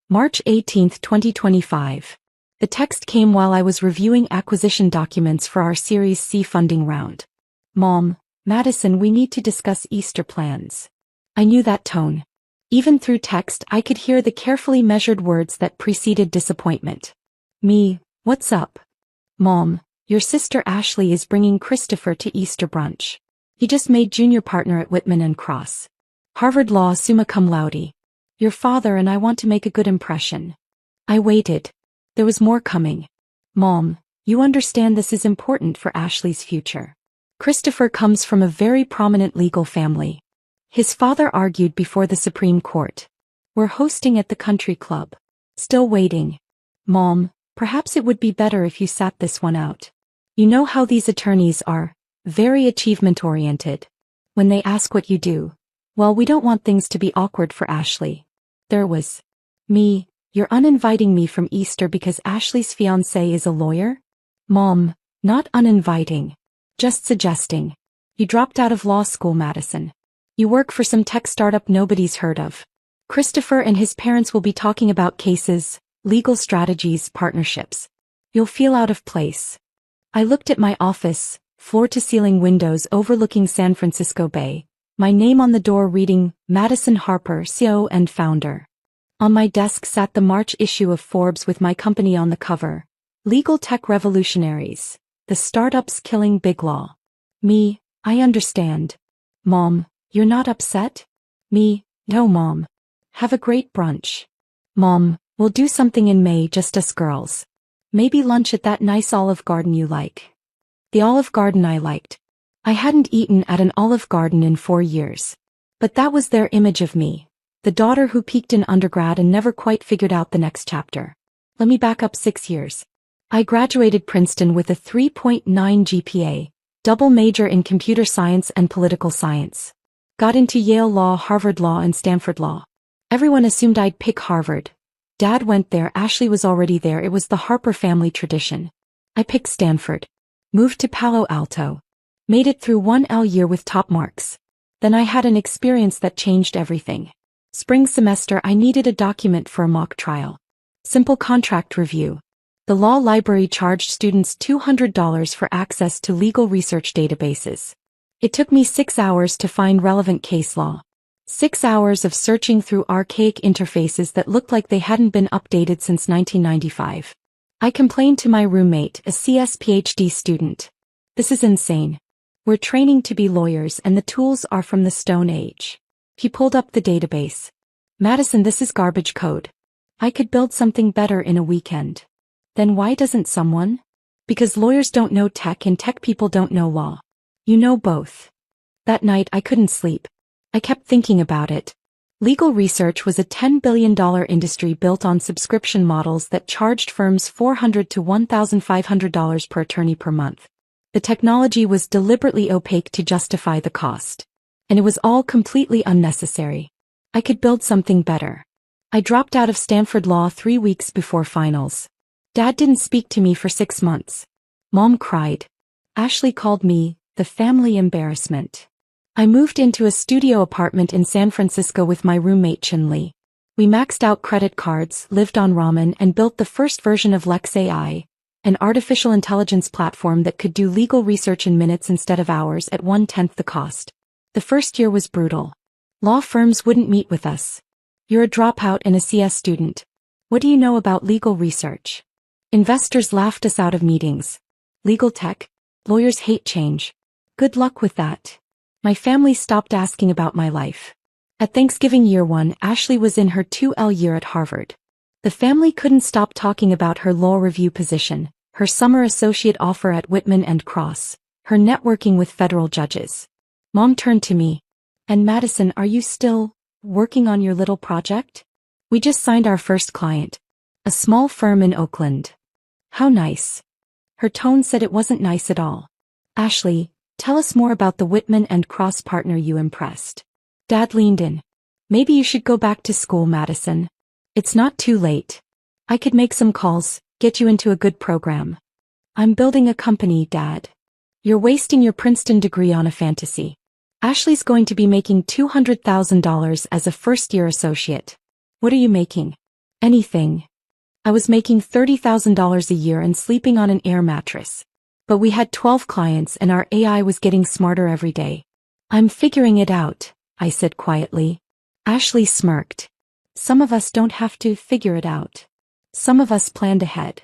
March 18, 2025. The text came while I was reviewing acquisition documents for our Series C funding round. Mom, Madison, we need to discuss Easter plans. I knew that tone. Even through text, I could hear the carefully measured words that preceded disappointment. Me, what's up? Mom, your sister Ashley is bringing Christopher to Easter brunch. He just made junior partner at Whitman Cross. Harvard Law summa cum laude. Your father and I want to make a good impression. I waited. There was more coming. Mom, you understand this is important for Ashley's future. Christopher comes from a very prominent legal family. His father argued before the Supreme Court. We're hosting at the country club. Still waiting. Mom, perhaps it would be better if you sat this one out. You know how these attorneys are, very achievement-oriented. When they ask what you do, well, we don't want things to be awkward for Ashley. There was. Me, you're uninviting me from Easter because Ashley's fiancé is a lawyer? Mom, not uninviting. Just suggesting. You dropped out of law school, Madison. You work for some tech startup nobody's heard of. Christopher and his parents will be talking about cases, legal strategies, partnerships. You'll feel out of place. I looked at my office, floor-to-ceiling windows overlooking San Francisco Bay. My name on the door reading, Madison Harper, CEO and founder. On my desk sat the March issue of Forbes with my company on the cover. Legal Tech Revolutionaries. The Startups Killing Big Law. Me, I understand. Mom, you're not upset? Me, no Mom. Have a great brunch. Mom, we'll do something in May, just us girls. Maybe lunch at that nice Olive Garden you like. The Olive Garden I liked. I hadn't eaten at an Olive Garden in 4 years. But that was their image of me, the daughter who peaked in undergrad and never quite figured out the next chapter. Let me back up 6 years. I graduated Princeton with a 3.9 GPA, double major in computer science and political science. Got into Yale Law, Harvard Law, and Stanford Law. Everyone assumed I'd pick Harvard. Dad went there, Ashley was already there, it was the Harper family tradition. I picked Stanford. Moved to Palo Alto. Made it through 1L year with top marks. Then I had an experience that changed everything. Spring semester I needed a document for a mock trial. Simple contract review. The law library charged students $200 for access to legal research databases. It took me 6 hours to find relevant case law. 6 hours of searching through archaic interfaces that looked like they hadn't been updated since 1995. I complained to my roommate, a CS PhD student. This is insane. We're training to be lawyers and the tools are from the Stone Age. He pulled up the database. Madison, this is garbage code. I could build something better in a weekend. Then why doesn't someone? Because lawyers don't know tech and tech people don't know law. You know both. That night I couldn't sleep. I kept thinking about it. Legal research was a $10 billion industry built on subscription models that charged firms $400 to $1,500 per attorney per month. The technology was deliberately opaque to justify the cost. And it was all completely unnecessary. I could build something better. I dropped out of Stanford Law 3 weeks before finals. Dad didn't speak to me for 6 months. Mom cried. Ashley called me the family embarrassment. I moved into a studio apartment in San Francisco with my roommate Chin-Lee. We maxed out credit cards, lived on ramen, and built the first version of Lex AI, an artificial intelligence platform that could do legal research in minutes instead of hours at 1/10 the cost. The first year was brutal. Law firms wouldn't meet with us. You're a dropout and a CS student. What do you know about legal research? Investors laughed us out of meetings. Legal tech? Lawyers hate change. Good luck with that. My family stopped asking about my life. At Thanksgiving year 1, Ashley was in her 2L year at Harvard. The family couldn't stop talking about her law review position, her summer associate offer at Whitman Cross, her networking with federal judges. Mom turned to me. And Madison, are you still working on your little project? We just signed our first client. A small firm in Oakland. How nice. Her tone said it wasn't nice at all. Ashley, tell us more about the Whitman Cross partner you impressed. Dad leaned in. Maybe you should go back to school, Madison. It's not too late. I could make some calls, get you into a good program. I'm building a company, Dad. You're wasting your Princeton degree on a fantasy. Ashley's going to be making $200,000 as a first-year associate. What are you making? Anything. I was making $30,000 a year and sleeping on an air mattress. But we had 12 clients and our AI was getting smarter every day. I'm figuring it out, I said quietly. Ashley smirked. Some of us don't have to figure it out. Some of us planned ahead.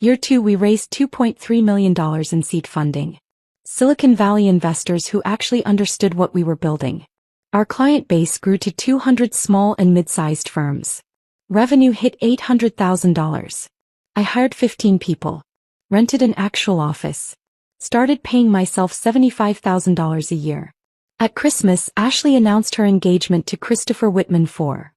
Year 2 we raised $2.3 million in seed funding. Silicon Valley investors who actually understood what we were building. Our client base grew to 200 small and mid-sized firms. Revenue hit $800,000. I hired 15 people. Rented an actual office. Started paying myself $75,000 a year. At Christmas, Ashley announced her engagement to Christopher Whitman IV.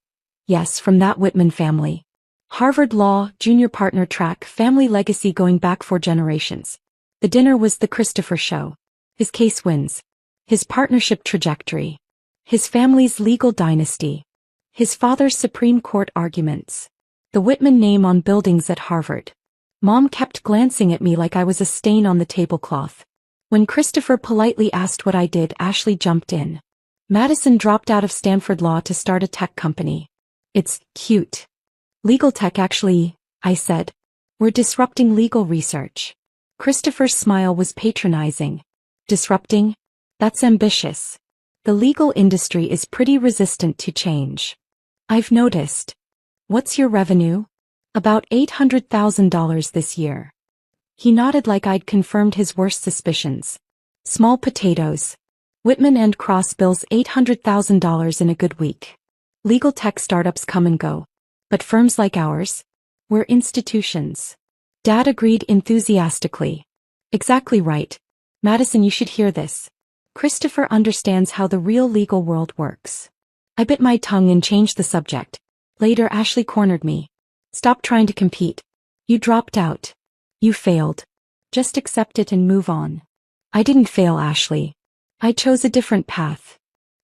Yes, from that Whitman family. Harvard Law, junior partner track, family legacy going back 4 generations. The dinner was the Christopher show. His case wins. His partnership trajectory. His family's legal dynasty. His father's Supreme Court arguments. The Whitman name on buildings at Harvard. Mom kept glancing at me like I was a stain on the tablecloth. When Christopher politely asked what I did, Ashley jumped in. Madison dropped out of Stanford Law to start a tech company. It's cute. Legal tech actually, I said. We're disrupting legal research. Christopher's smile was patronizing. Disrupting? That's ambitious. The legal industry is pretty resistant to change. I've noticed. What's your revenue? About $800,000 this year. He nodded like I'd confirmed his worst suspicions. Small potatoes. Whitman Cross bills $800,000 in a good week. Legal tech startups come and go. But firms like ours? We're institutions. Dad agreed enthusiastically. Exactly right. Madison, you should hear this. Christopher understands how the real legal world works. I bit my tongue and changed the subject. Later, Ashley cornered me. Stop trying to compete. You dropped out. You failed. Just accept it and move on. I didn't fail, Ashley. I chose a different path.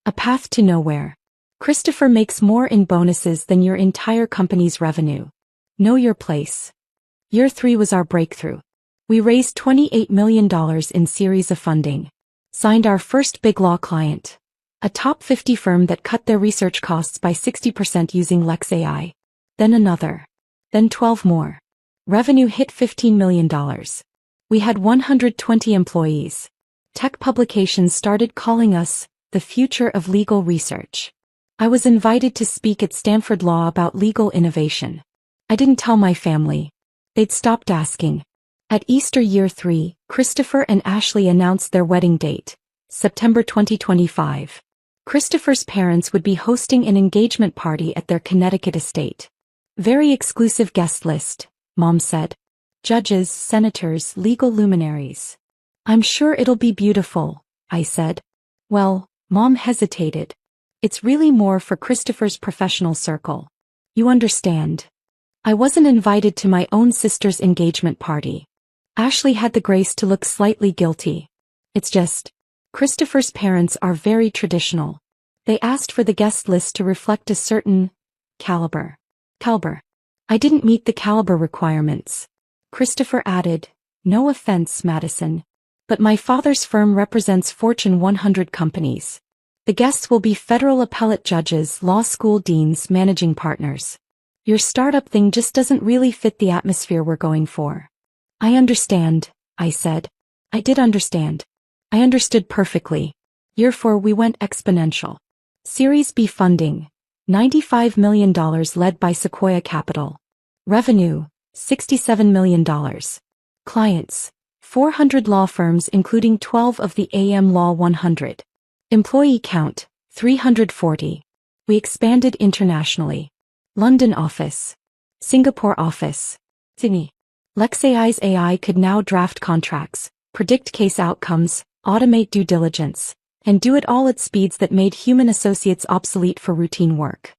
A path to nowhere. Christopher makes more in bonuses than your entire company's revenue. Know your place. Year 3 was our breakthrough. We raised $28 million in series of funding. Signed our first big law client. A top 50 firm that cut their research costs by 60% using Lex AI. Then another. Then 12 more. Revenue hit $15 million. We had 120 employees. Tech publications started calling us the future of legal research. I was invited to speak at Stanford Law about legal innovation. I didn't tell my family. They'd stopped asking. At Easter year 3, Christopher and Ashley announced their wedding date, September 2025. Christopher's parents would be hosting an engagement party at their Connecticut estate. Very exclusive guest list, Mom said. Judges, senators, legal luminaries. I'm sure it'll be beautiful, I said. Well, Mom hesitated. It's really more for Christopher's professional circle. You understand. I wasn't invited to my own sister's engagement party. Ashley had the grace to look slightly guilty. It's just, Christopher's parents are very traditional. They asked for the guest list to reflect a certain caliber. I didn't meet the caliber requirements. Christopher added, no offense, Madison, but my father's firm represents Fortune 100 companies. The guests will be federal appellate judges, law school deans, managing partners. Your startup thing just doesn't really fit the atmosphere we're going for. I understand, I said. I did understand. I understood perfectly. Year 4 we went exponential. Series B funding. $95 million led by Sequoia Capital. Revenue, $67 million. Clients, 400 law firms including 12 of the AM Law 100. Employee count, 340. We expanded internationally. London office. Singapore office. Sydney. LexAI's AI could now draft contracts, predict case outcomes, automate due diligence, and do it all at speeds that made human associates obsolete for routine work.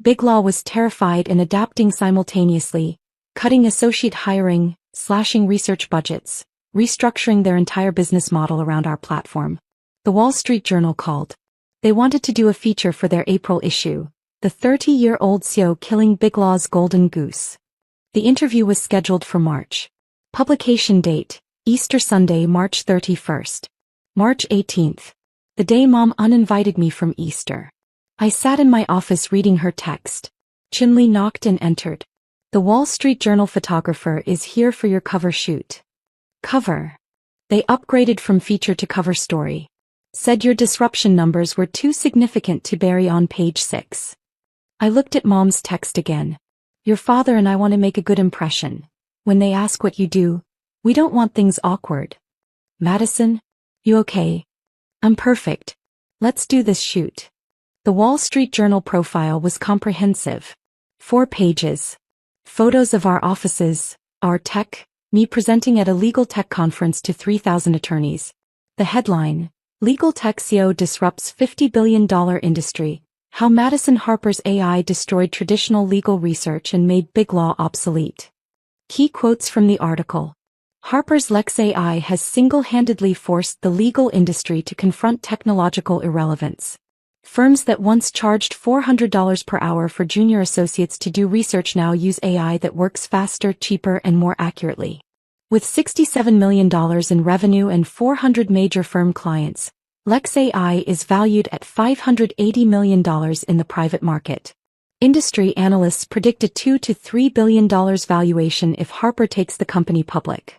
Big Law was terrified and adapting simultaneously, cutting associate hiring, slashing research budgets, restructuring their entire business model around our platform. The Wall Street Journal called. They wanted to do a feature for their April issue, the 30-year-old CEO killing Big Law's golden goose. The interview was scheduled for March. Publication date, Easter Sunday, March 31st. March 18th. The day Mom uninvited me from Easter. I sat in my office reading her text. Chinley knocked and entered. The Wall Street Journal photographer is here for your cover shoot. Cover. They upgraded from feature to cover story. Said your disruption numbers were too significant to bury on page 6. I looked at Mom's text again. Your father and I want to make a good impression. When they ask what you do, we don't want things awkward. Madison, you okay? I'm perfect. Let's do this shoot. The Wall Street Journal profile was comprehensive. 4 pages. Photos of our offices, our tech, me presenting at a legal tech conference to 3,000 attorneys. The headline, Legal Tech CEO Disrupts $50 billion Industry, How Madison Harper's AI Destroyed Traditional Legal Research and Made Big Law Obsolete. Key quotes from the article. Harper's Lex AI has single-handedly forced the legal industry to confront technological irrelevance. Firms that once charged $400 per hour for junior associates to do research now use AI that works faster, cheaper, and more accurately. With $67 million in revenue and 400 major firm clients, Lex AI is valued at $580 million in the private market. Industry analysts predict a $2 to $3 billion valuation if Harper takes the company public.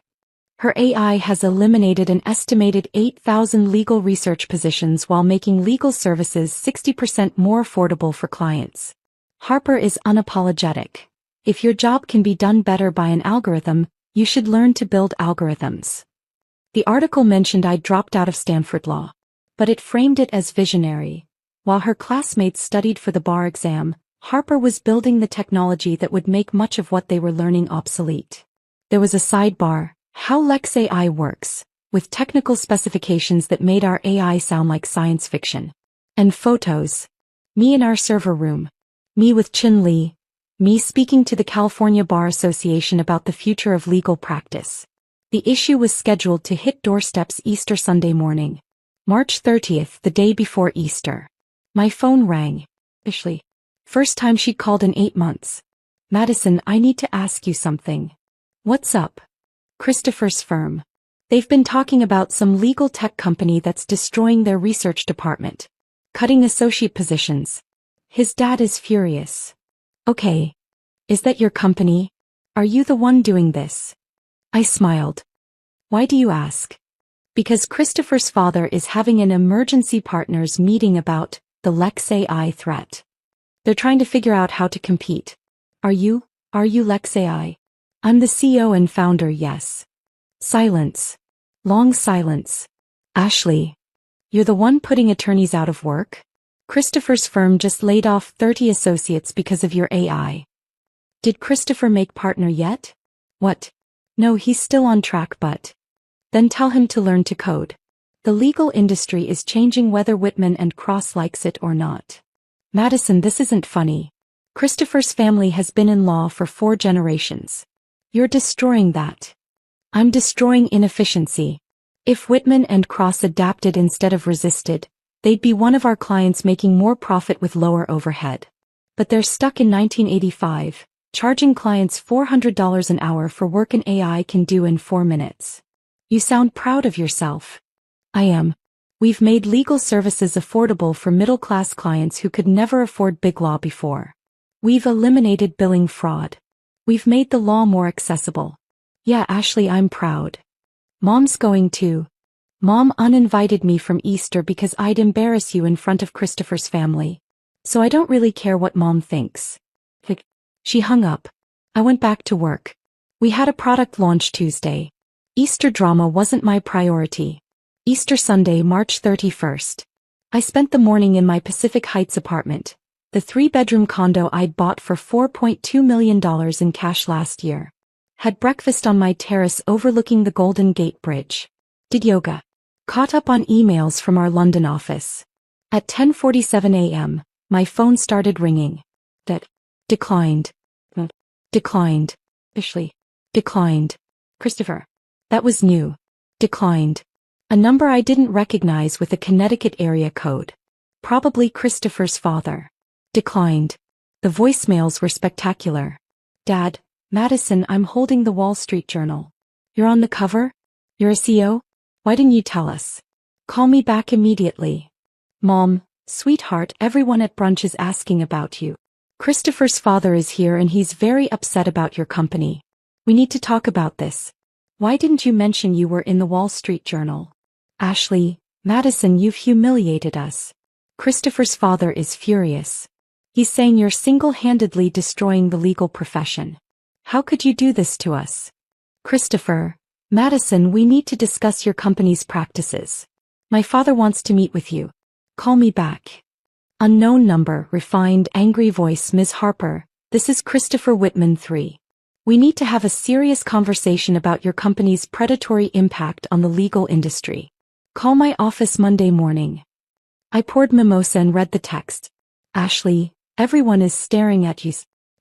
Her AI has eliminated an estimated 8,000 legal research positions while making legal services 60% more affordable for clients. Harper is unapologetic. If your job can be done better by an algorithm, you should learn to build algorithms. The article mentioned I dropped out of Stanford Law, but it framed it as visionary. While her classmates studied for the bar exam, Harper was building the technology that would make much of what they were learning obsolete. There was a sidebar, How Lex AI Works, with technical specifications that made our AI sound like science fiction. And photos. Me in our server room. Me with Chin Lee. Me speaking to the California Bar Association about the future of legal practice. The issue was scheduled to hit doorsteps Easter Sunday morning. March 30th, the day before Easter. My phone rang. Ashley. First time she'd called in 8 months. Madison, I need to ask you something. What's up? Christopher's firm. They've been talking about some legal tech company that's destroying their research department. Cutting associate positions. His dad is furious. Okay. Is that your company? Are you the one doing this? I smiled. Why do you ask? Because Christopher's father is having an emergency partners meeting about the Lex AI threat. They're trying to figure out how to compete. Are you Lex AI? I'm the CEO and founder, yes. Silence. Long silence. Ashley. You're the one putting attorneys out of work? Christopher's firm just laid off 30 associates because of your AI. Did Christopher make partner yet? What? No, he's still on track, but... Then tell him to learn to code. The legal industry is changing whether Whitman and Cross likes it or not. Madison, this isn't funny. Christopher's family has been in law for 4 generations. You're destroying that. I'm destroying inefficiency. If Whitman and Cross adapted instead of resisted, they'd be one of our clients making more profit with lower overhead. But they're stuck in 1985, charging clients $400 an hour for work an AI can do in 4 minutes. You sound proud of yourself. I am. We've made legal services affordable for middle-class clients who could never afford big law before. We've eliminated billing fraud. We've made the law more accessible. Yeah, Ashley, I'm proud. Mom's going too. Mom uninvited me from Easter because I'd embarrass you in front of Christopher's family. So I don't really care what Mom thinks. She hung up. I went back to work. We had a product launch Tuesday. Easter drama wasn't my priority. Easter Sunday, March 31st. I spent the morning in my Pacific Heights apartment, the 3-bedroom condo I'd bought for $4.2 million in cash last year. Had breakfast on my terrace overlooking the Golden Gate Bridge. Did yoga. Caught up on emails from our London office. At 10:47 a.m., my phone started ringing. Declined. Declined. Ashley. Declined. Christopher. That was new. Declined. A number I didn't recognize with a Connecticut area code. Probably Christopher's father. Declined. The voicemails were spectacular. Dad, Madison, I'm holding the Wall Street Journal. You're on the cover? You're a CEO? Why didn't you tell us? Call me back immediately. Mom, sweetheart, everyone at brunch is asking about you. Christopher's father is here and he's very upset about your company. We need to talk about this. Why didn't you mention you were in the Wall Street Journal? Ashley, Madison, you've humiliated us. Christopher's father is furious. He's saying you're single-handedly destroying the legal profession. How could you do this to us? Christopher, Madison, we need to discuss your company's practices. My father wants to meet with you. Call me back. Unknown number, refined, angry voice. Ms. Harper, this is Christopher Whitman III. We need to have a serious conversation about your company's predatory impact on the legal industry. Call my office Monday morning. I poured mimosa and read the text. Ashley, everyone is staring at you.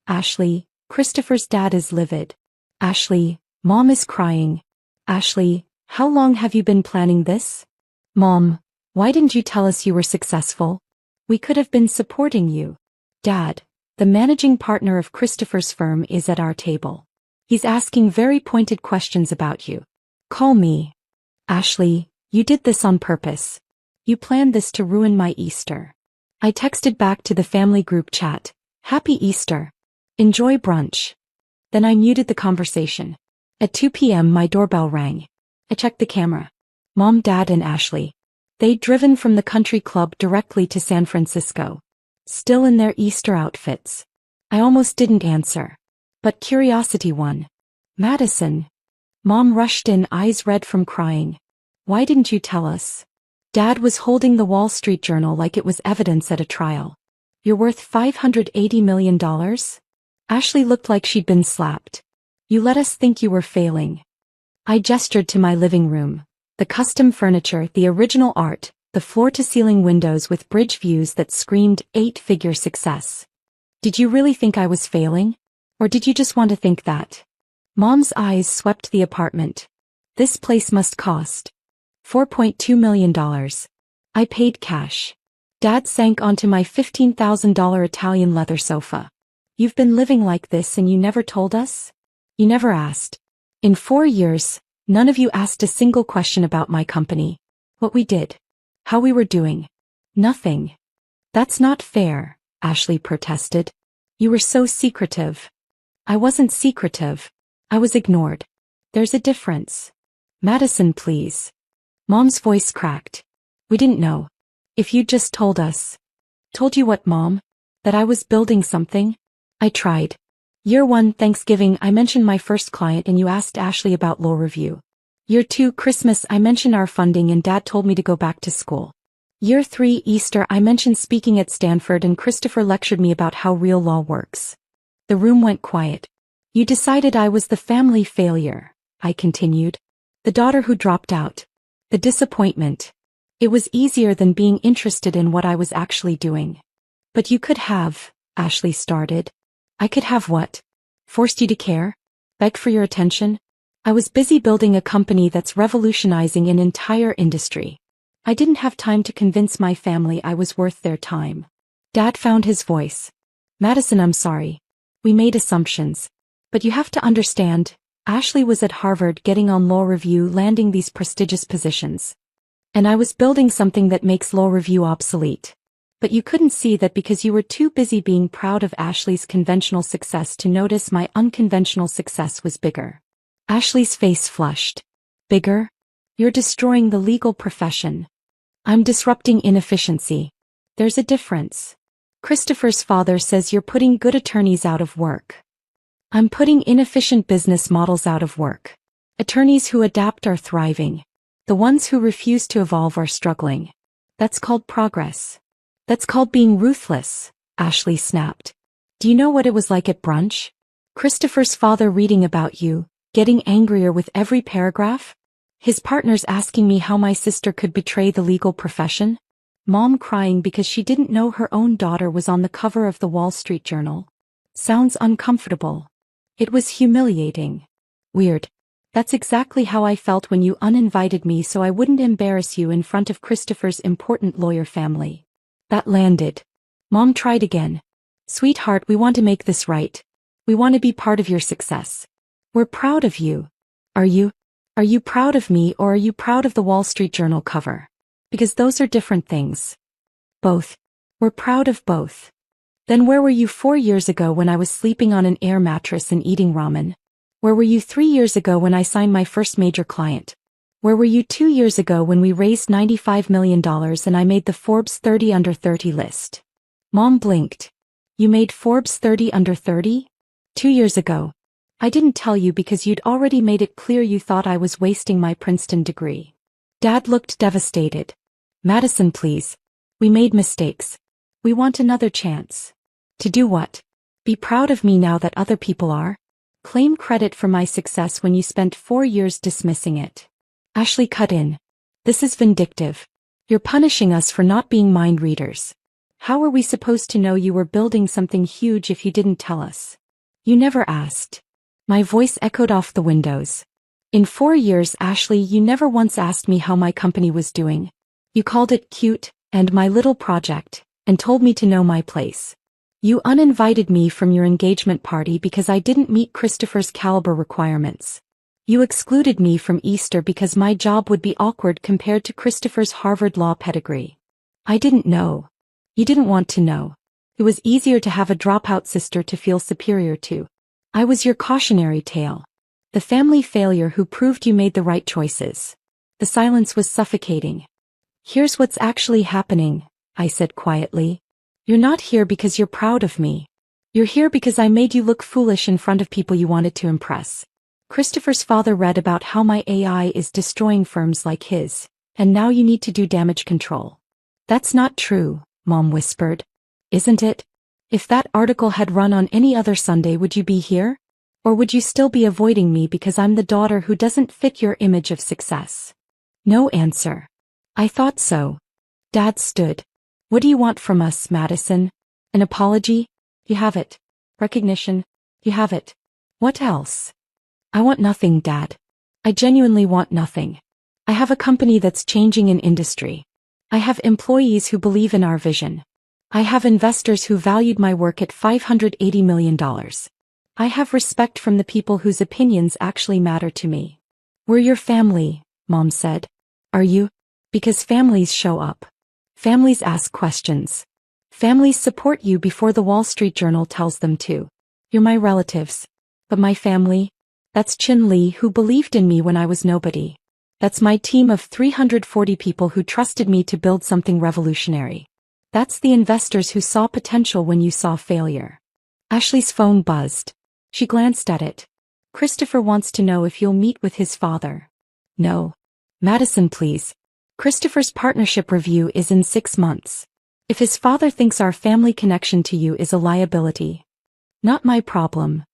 Ashley, Christopher's dad is livid. Ashley, Mom is crying. Ashley, how long have you been planning this? Mom, why didn't you tell us you were successful? We could have been supporting you. Dad, the managing partner of Christopher's firm is at our table. He's asking very pointed questions about you. Call me. Ashley, you did this on purpose. You planned this to ruin my Easter. I texted back to the family group chat, Happy Easter. Enjoy brunch. Then I muted the conversation. At 2 p.m. my doorbell rang. I checked the camera. Mom, Dad, and Ashley. They'd driven from the country club directly to San Francisco. Still in their Easter outfits. I almost didn't answer. But curiosity won. Madison. Mom rushed in, eyes red from crying. Why didn't you tell us? Dad was holding the Wall Street Journal like it was evidence at a trial. You're worth $580 million? Ashley looked like she'd been slapped. You let us think you were failing. I gestured to my living room. The custom furniture, the original art, the floor-to-ceiling windows with bridge views that screamed eight-figure success. Did you really think I was failing? Or did you just want to think that? Mom's eyes swept the apartment. This place must cost $4.2 million. I paid cash. Dad sank onto my $15,000 Italian leather sofa. You've been living like this and you never told us? You never asked. In 4 years, none of you asked a single question about my company. What we did. How we were doing. Nothing. That's not fair, Ashley protested. You were so secretive. I wasn't secretive. I was ignored. There's a difference. Madison, please. Mom's voice cracked. We didn't know. If you'd just told us. Told you what, Mom? That I was building something? I tried. Year 1 Thanksgiving I mentioned my first client and you asked Ashley about law review. Year 2 Christmas I mentioned our funding and Dad told me to go back to school. Year 3 Easter I mentioned speaking at Stanford and Christopher lectured me about how real law works. The room went quiet. You decided I was the family failure, I continued. The daughter who dropped out. The disappointment. It was easier than being interested in what I was actually doing. But you could have, Ashley started. I could have what? Forced you to care? Begged for your attention? I was busy building a company that's revolutionizing an entire industry. I didn't have time to convince my family I was worth their time. Dad found his voice. Madison, I'm sorry. We made assumptions. But you have to understand, Ashley was at Harvard getting on law review, landing these prestigious positions. And I was building something that makes law review obsolete. But you couldn't see that because you were too busy being proud of Ashley's conventional success to notice my unconventional success was bigger. Ashley's face flushed. Bigger? You're destroying the legal profession. I'm disrupting inefficiency. There's a difference. Christopher's father says you're putting good attorneys out of work. I'm putting inefficient business models out of work. Attorneys who adapt are thriving. The ones who refuse to evolve are struggling. That's called progress. That's called being ruthless, Ashley snapped. Do you know what it was like at brunch? Christopher's father reading about you, getting angrier with every paragraph? His partners asking me how my sister could betray the legal profession? Mom crying because she didn't know her own daughter was on the cover of the Wall Street Journal. Sounds uncomfortable. It was humiliating. Weird. That's exactly how I felt when you uninvited me so I wouldn't embarrass you in front of Christopher's important lawyer family. That landed. Mom tried again. Sweetheart, we want to make this right. We want to be part of your success. We're proud of you. Are you? Are you proud of me or are you proud of the Wall Street Journal cover? Because those are different things. Both. We're proud of both. Then where were you 4 years ago when I was sleeping on an air mattress and eating ramen? Where were you 3 years ago when I signed my first major client? Where were you 2 years ago when we raised $95 million and I made the Forbes 30 Under 30 list? Mom blinked. You made Forbes 30 Under 30? 2 years ago. I didn't tell you because you'd already made it clear you thought I was wasting my Princeton degree. Dad looked devastated. Madison, please. We made mistakes. We want another chance. To do what? Be proud of me now that other people are? Claim credit for my success when you spent 4 years dismissing it. Ashley cut in. This is vindictive. You're punishing us for not being mind readers. How were we supposed to know you were building something huge if you didn't tell us? You never asked. My voice echoed off the windows. In 4 years, Ashley, you never once asked me how my company was doing. You called it cute, and my little project, and told me to know my place. You uninvited me from your engagement party because I didn't meet Christopher's caliber requirements. You excluded me from Easter because my job would be awkward compared to Christopher's Harvard law pedigree. I didn't know. You didn't want to know. It was easier to have a dropout sister to feel superior to. I was your cautionary tale. The family failure who proved you made the right choices. The silence was suffocating. Here's what's actually happening, I said quietly. You're not here because you're proud of me. You're here because I made you look foolish in front of people you wanted to impress. Christopher's father read about how my AI is destroying firms like his, and now you need to do damage control. That's not true, Mom whispered. Isn't it? If that article had run on any other Sunday, would you be here? Or would you still be avoiding me because I'm the daughter who doesn't fit your image of success? No answer. I thought so. Dad stood. What do you want from us, Madison? An apology? You have it. Recognition? You have it. What else? I want nothing, Dad. I genuinely want nothing. I have a company that's changing an industry. I have employees who believe in our vision. I have investors who valued my work at $580 million. I have respect from the people whose opinions actually matter to me. We're your family, Mom said. Are you? Because families show up. Families ask questions. Families support you before the Wall Street Journal tells them to. You're my relatives. But my family? That's Chin Lee, who believed in me when I was nobody. That's my team of 340 people who trusted me to build something revolutionary. That's the investors who saw potential when you saw failure. Ashley's phone buzzed. She glanced at it. Christopher wants to know if you'll meet with his father. No. Madison, please. Christopher's partnership review is in 6 months. If his father thinks our family connection to you is a liability. Not my problem.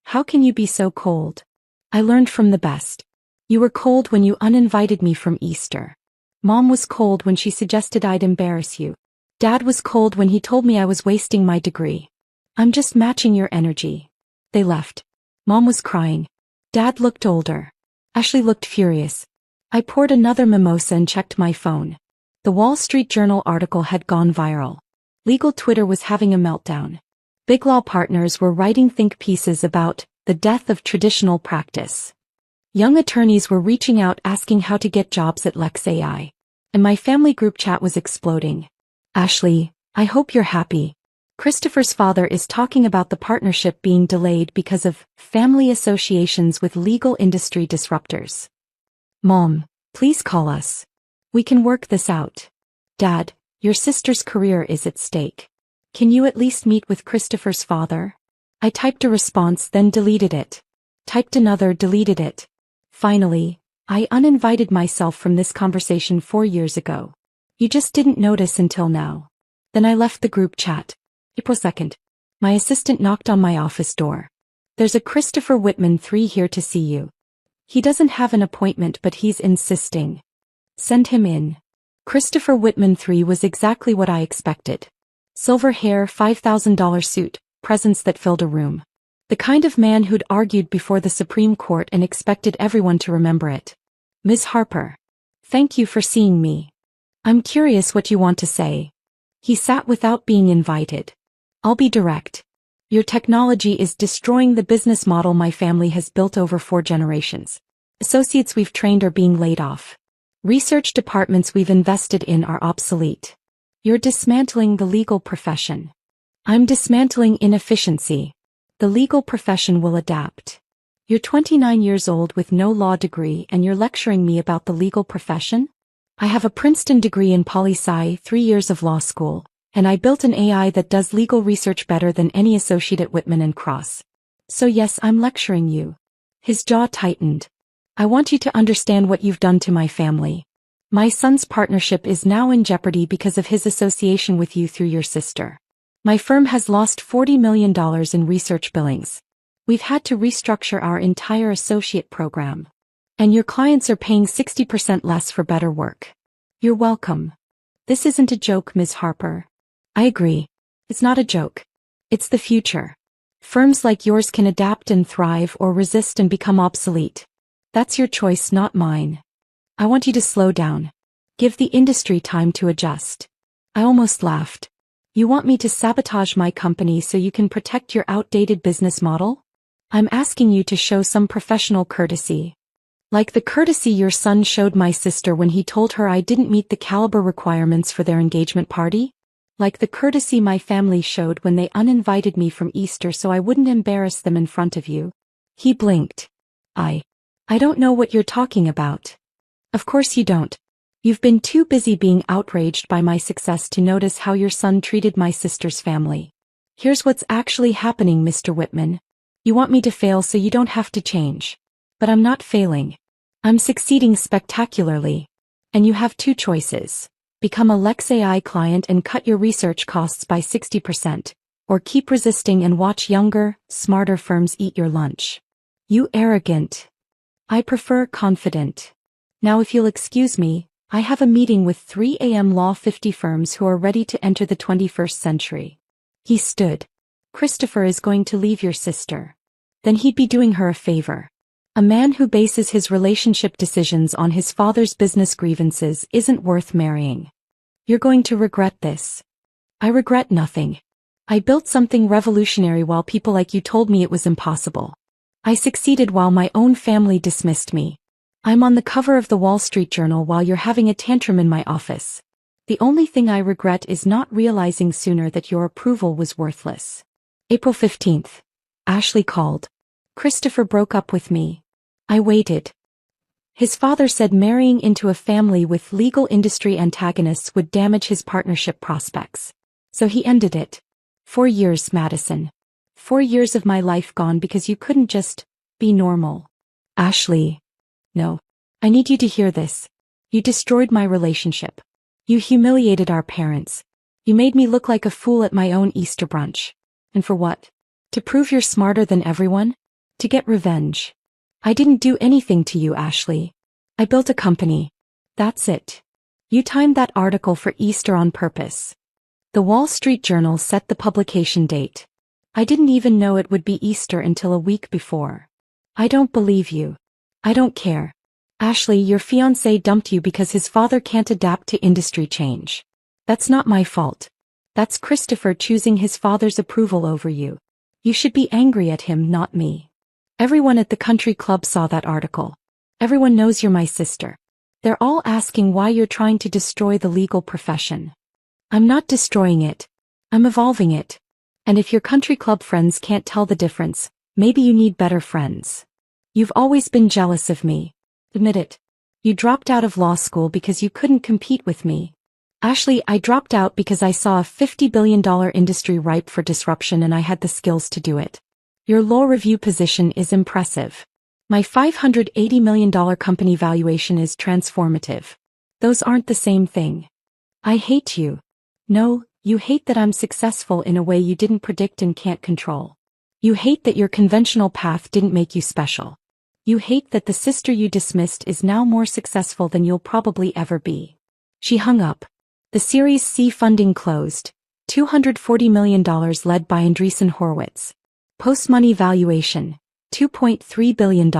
How can you be so cold? I learned from the best. You were cold when you uninvited me from Easter. Mom was cold when she suggested I'd embarrass you. Dad was cold when he told me I was wasting my degree. I'm just matching your energy. They left. Mom was crying. Dad looked older. Ashley looked furious. I poured another mimosa and checked my phone. The Wall Street Journal article had gone viral. Legal Twitter was having a meltdown. Big law partners were writing think pieces about the death of traditional practice. Young attorneys were reaching out asking how to get jobs at Lex AI. And my family group chat was exploding. Ashley, I hope you're happy. Christopher's father is talking about the partnership being delayed because of family associations with legal industry disruptors. Mom, please call us. We can work this out. Dad, your sister's career is at stake. Can you at least meet with Christopher's father? I typed a response, then deleted it. Typed another, deleted it. Finally, I uninvited myself from this conversation 4 years ago. You just didn't notice until now. Then I left the group chat. April 2nd. My assistant knocked on my office door. There's a Christopher Whitman 3 here to see you. He doesn't have an appointment, but he's insisting. Send him in. Christopher Whitman 3 was exactly what I expected. Silver hair, $5,000 suit, presence that filled a room. The kind of man who'd argued before the Supreme Court and expected everyone to remember it. Ms. Harper. Thank you for seeing me. I'm curious what you want to say. He sat without being invited. I'll be direct. Your technology is destroying the business model my family has built over 4 generations. Associates we've trained are being laid off. Research departments we've invested in are obsolete. You're dismantling the legal profession. I'm dismantling inefficiency. The legal profession will adapt. You're 29 years old with no law degree and you're lecturing me about the legal profession? I have a Princeton degree in poli-sci, 3 years of law school, and I built an AI that does legal research better than any associate at Whitman Cross. So yes, I'm lecturing you. His jaw tightened. I want you to understand what you've done to my family. My son's partnership is now in jeopardy because of his association with you through your sister. My firm has lost $40 million in research billings. We've had to restructure our entire associate program. And your clients are paying 60% less for better work. You're welcome. This isn't a joke, Ms. Harper. I agree. It's not a joke. It's the future. Firms like yours can adapt and thrive or resist and become obsolete. That's your choice, not mine. I want you to slow down. Give the industry time to adjust. I almost laughed. You want me to sabotage my company so you can protect your outdated business model? I'm asking you to show some professional courtesy. Like the courtesy your son showed my sister when he told her I didn't meet the caliber requirements for their engagement party? Like the courtesy my family showed when they uninvited me from Easter so I wouldn't embarrass them in front of you? He blinked. I don't know what you're talking about. Of course you don't. You've been too busy being outraged by my success to notice how your son treated my sister's family. Here's what's actually happening, Mr. Whitman. You want me to fail so you don't have to change. But I'm not failing. I'm succeeding spectacularly. And you have two choices. Become a Lex AI client and cut your research costs by 60%, or keep resisting and watch younger, smarter firms eat your lunch. You arrogant. I prefer confident. Now if you'll excuse me, I have a meeting with 3 a.m. Law 50 firms who are ready to enter the 21st century. He stood. Christopher is going to leave your sister. Then he'd be doing her a favor. A man who bases his relationship decisions on his father's business grievances isn't worth marrying. You're going to regret this. I regret nothing. I built something revolutionary while people like you told me it was impossible. I succeeded while my own family dismissed me. I'm on the cover of the Wall Street Journal while you're having a tantrum in my office. The only thing I regret is not realizing sooner that your approval was worthless. April 15th. Ashley called. Christopher broke up with me. I waited. His father said marrying into a family with legal industry antagonists would damage his partnership prospects. So he ended it. 4 years, Madison. 4 years of my life gone because you couldn't just be normal. Ashley. No. I need you to hear this. You destroyed my relationship. You humiliated our parents. You made me look like a fool at my own Easter brunch. And for what? To prove you're smarter than everyone? To get revenge. I didn't do anything to you, Ashley. I built a company. That's it. You timed that article for Easter on purpose. The Wall Street Journal set the publication date. I didn't even know it would be Easter until a week before. I don't believe you. I don't care. Ashley, your fiancé dumped you because his father can't adapt to industry change. That's not my fault. That's Christopher choosing his father's approval over you. You should be angry at him, not me. Everyone at the country club saw that article. Everyone knows you're my sister. They're all asking why you're trying to destroy the legal profession. I'm not destroying it. I'm evolving it. And if your country club friends can't tell the difference, maybe you need better friends. You've always been jealous of me. Admit it. You dropped out of law school because you couldn't compete with me. Ashley, I dropped out because I saw a $50 billion industry ripe for disruption and I had the skills to do it. Your law review position is impressive. My $580 million company valuation is transformative. Those aren't the same thing. I hate you. No, you hate that I'm successful in a way you didn't predict and can't control. You hate that your conventional path didn't make you special. You hate that the sister you dismissed is now more successful than you'll probably ever be. She hung up. The Series C funding closed. $240 million led by Andreessen Horowitz. Post-money valuation. $2.3 billion.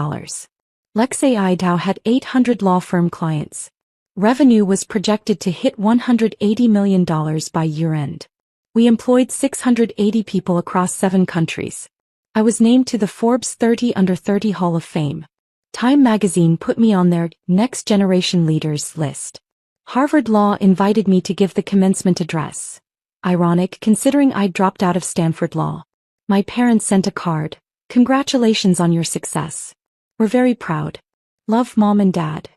Lex AI Dow had 800 law firm clients. Revenue was projected to hit $180 million by year-end. We employed 680 people across 7 countries. I was named to the Forbes 30 Under 30 Hall of Fame. Time magazine put me on their Next Generation Leaders list. Harvard Law invited me to give the commencement address. Ironic considering I'd dropped out of Stanford Law. My parents sent a card. Congratulations on your success. We're very proud. Love, Mom and Dad.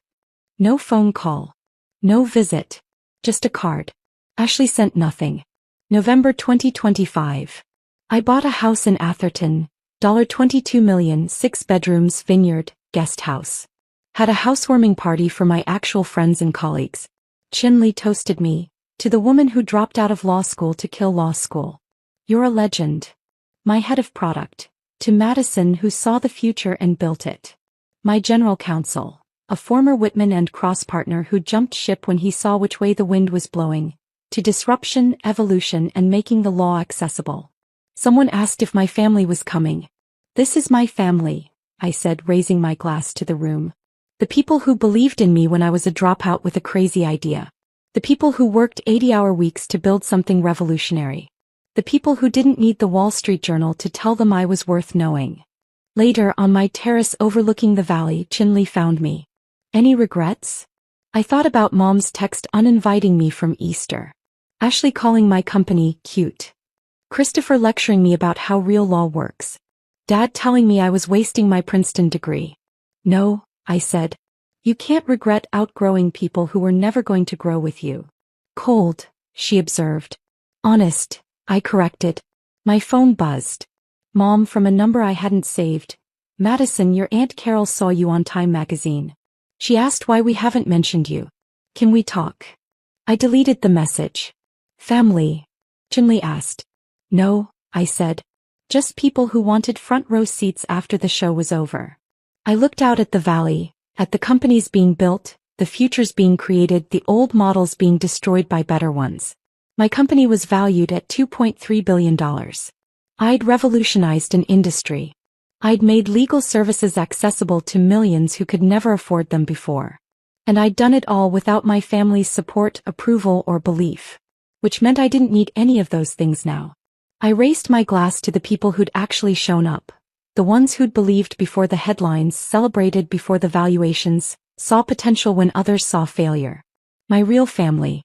No phone call. No visit. Just a card. Ashley sent nothing. November 2025. I bought a house in Atherton. $22 million, 6 bedrooms, vineyard, guest house. Had a housewarming party for my actual friends and colleagues. Chinley toasted me. To the woman who dropped out of law school to kill law school. You're a legend. My head of product. To Madison, who saw the future and built it. My general counsel. A former Whitman Cross partner who jumped ship when he saw which way the wind was blowing. To disruption, evolution, and making the law accessible. Someone asked if my family was coming. This is my family, I said, raising my glass to the room. The people who believed in me when I was a dropout with a crazy idea. The people who worked 80-hour weeks to build something revolutionary. The people who didn't need the Wall Street Journal to tell them I was worth knowing. Later, on my terrace overlooking the valley, Chinley found me. Any regrets? I thought about Mom's text uninviting me from Easter. Ashley calling my company cute. Christopher lecturing me about how real law works. Dad telling me I was wasting my Princeton degree. No, I said. You can't regret outgrowing people who were never going to grow with you. Cold, she observed. Honest, I corrected. My phone buzzed. Mom, from a number I hadn't saved. Madison, your Aunt Carol saw you on Time magazine. She asked why we haven't mentioned you. Can we talk? I deleted the message. Family? Chinley asked. No, I said. Just people who wanted front row seats after the show was over. I looked out at the valley, at the companies being built, the futures being created, the old models being destroyed by better ones. My company was valued at $2.3 billion. I'd revolutionized an industry. I'd made legal services accessible to millions who could never afford them before. And I'd done it all without my family's support, approval, or belief. Which meant I didn't need any of those things now. I raised my glass to the people who'd actually shown up. The ones who'd believed before the headlines, celebrated before the valuations, saw potential when others saw failure. My real family.